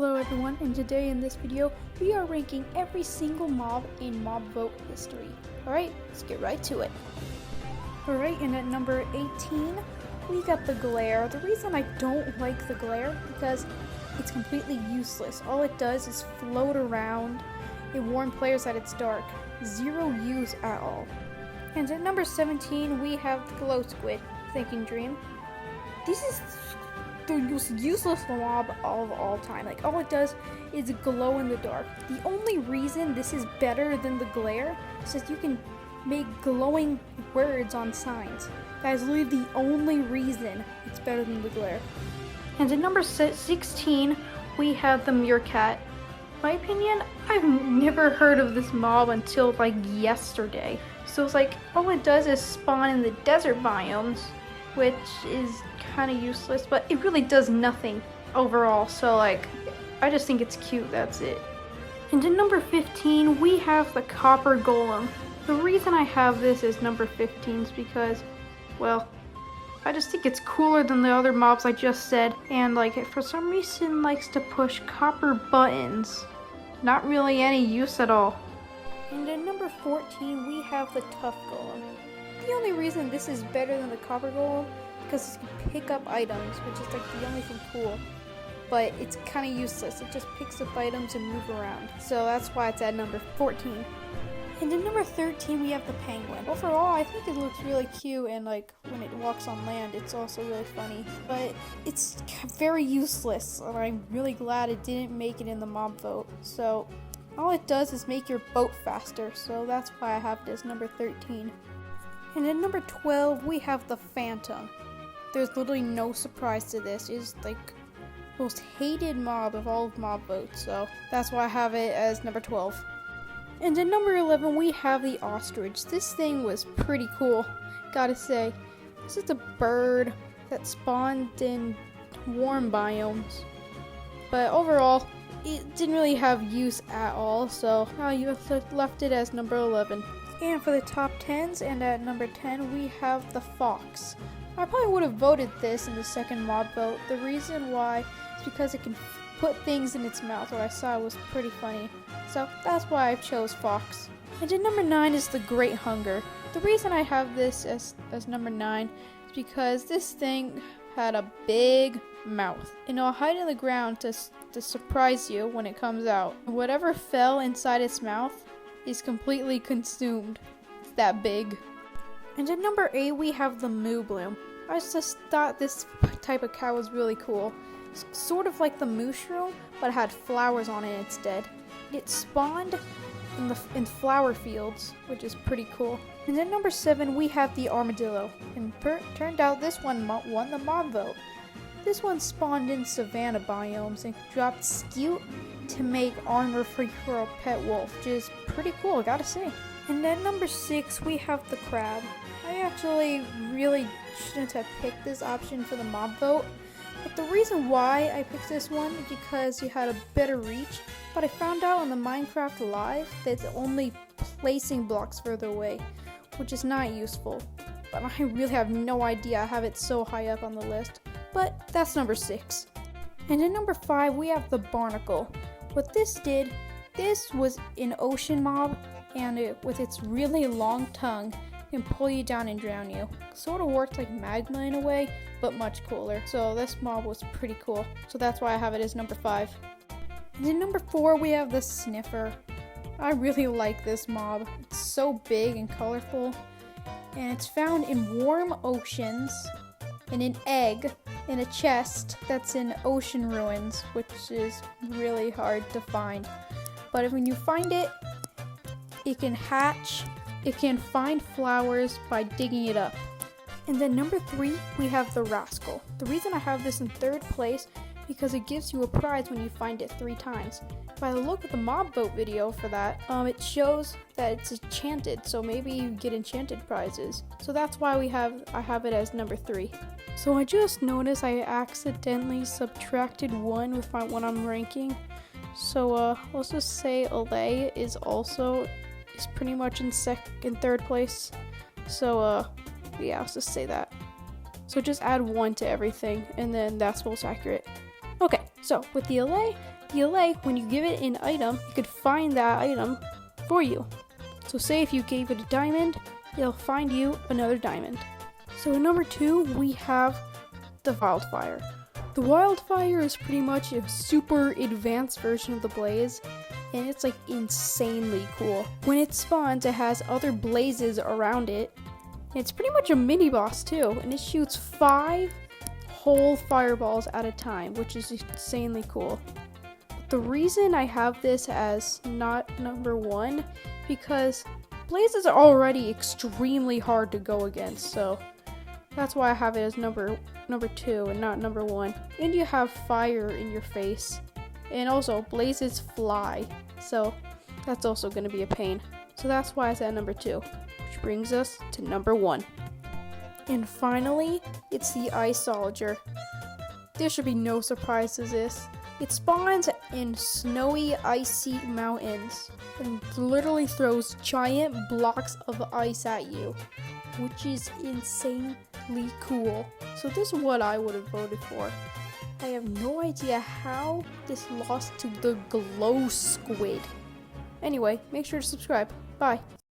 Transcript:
Hello everyone, and today in this video, we are ranking every single mob in Mob Vote history. Alright, let's get right to it. Alright, and at number 18, we got the Glare. The reason I don't like the Glare, because it's completely useless. All it does is float around and warn players that it's dark. Zero use at all. And at number 17, we have the Glow Squid, Thinking Dream. This is the most useless mob of all time. Like, all it does is glow in the dark. The only reason this is better than the Glare is that you can make glowing words on signs. That is literally the only reason it's better than the Glare. And at number 16, we have the Meerkat. In my opinion, I've never heard of this mob until like yesterday. So it's like, all it does is spawn in the desert biomes, which is kind of useless, but it really does nothing overall. So like, I just think it's cute, that's it. And at number 15, we have the Copper Golem. The reason I have this as number 15 is because, well, I just think it's cooler than the other mobs I just said, and like, it for some reason likes to push copper buttons. Not really any use at all. And at number 14, we have the Tough Golem. The only reason this is better than the Copper Golem because it can pick up items, which is like the only thing cool. But it's kind of useless. It just picks up items and moves around. So that's why it's at number 14. And at number 13, we have the Penguin. Overall, I think it looks really cute, and like when it walks on land, it's also really funny. But it's very useless, and I'm really glad it didn't make it in the mob vote. So all it does is make your boat faster. So that's why I have it as number 13. And at number 12, we have the Phantom. There's literally no surprise to this. It's like the most hated mob of all of mob votes, so that's why I have it as number 12. And at number 11, we have the Ostrich. This thing was pretty cool, gotta say. This is a bird that spawned in warm biomes. But overall, it didn't really have use at all, so you left it as number 11. And for the top 10s, and at number 10, we have the Fox. I probably would have voted this in the second mob vote. The reason why is because it can put things in its mouth. What I saw was pretty funny. So that's why I chose Fox. And at number 9 is the Great Hunger. The reason I have this as number 9 is because this thing had a big mouth. And it'll hide in the ground to surprise you when it comes out. Whatever fell inside its mouth is completely consumed. It's that big. And at number 8, we have the Moo Bloom. I just thought this type of cow was really cool. It's sort of like the Mushroom, but it had flowers on it instead. It spawned in flower fields, which is pretty cool. And at number 7, we have the Armadillo. And turned out this one won the mob vote. This one spawned in savanna biomes and dropped Scute to make armor for your pet wolf, which is pretty cool, gotta say. And at number 6, we have the Crab. I actually really shouldn't have picked this option for the mob vote, but the reason why I picked this one is because it had a better reach, but I found out on the Minecraft Live that it's only placing blocks further away, which is not useful. But I really have no idea I have it so high up on the list, but that's number 6. And at number 5, we have the Barnacle. What this did, this was an ocean mob, and with its really long tongue, can pull you down and drown you. Sort of worked like magma in a way, but much cooler. So this mob was pretty cool. So that's why I have it as number 5. And in number 4, we have the Sniffer. I really like this mob. It's so big and colorful, and it's found in warm oceans, in an egg, in a chest that's in ocean ruins, which is really hard to find. But when you find it, it can hatch. It can find flowers by digging it up. And then number 3, we have the Rascal. The reason I have this in 3rd place because it gives you a prize when you find it 3 times. By the look of the mob vote video for that, it shows that it's enchanted, so maybe you get enchanted prizes. So that's why I have it as number 3. So I just noticed I accidentally subtracted 1 with what I'm ranking. So let's just say Allay is pretty much in 3rd place. So yeah, let's just say that. So just add 1 to everything, and then that's most accurate. Okay, so with the Allay, feel like when you give it an item, it could find that item for you. So say if you gave it a diamond, it'll find you another diamond. So in number 2, we have the Wildfire. The Wildfire is pretty much a super advanced version of the Blaze, and it's like insanely cool. When it spawns, it has other blazes around it. It's pretty much a mini boss too, and it shoots 5 whole fireballs at a time, which is insanely cool. The reason I have this as not number 1, because blazes are already extremely hard to go against, so that's why I have it as number 2 and not number 1. And you have fire in your face, and also blazes fly, so that's also going to be a pain. So that's why it's at number 2, which brings us to number 1. And finally, it's the Ice Soldier. There should be no surprises this. It spawns in snowy, icy mountains and literally throws giant blocks of ice at you, which is insanely cool. So this is what I would have voted for. I have no idea how this lost to the Glow Squid. Anyway, make sure to subscribe. Bye.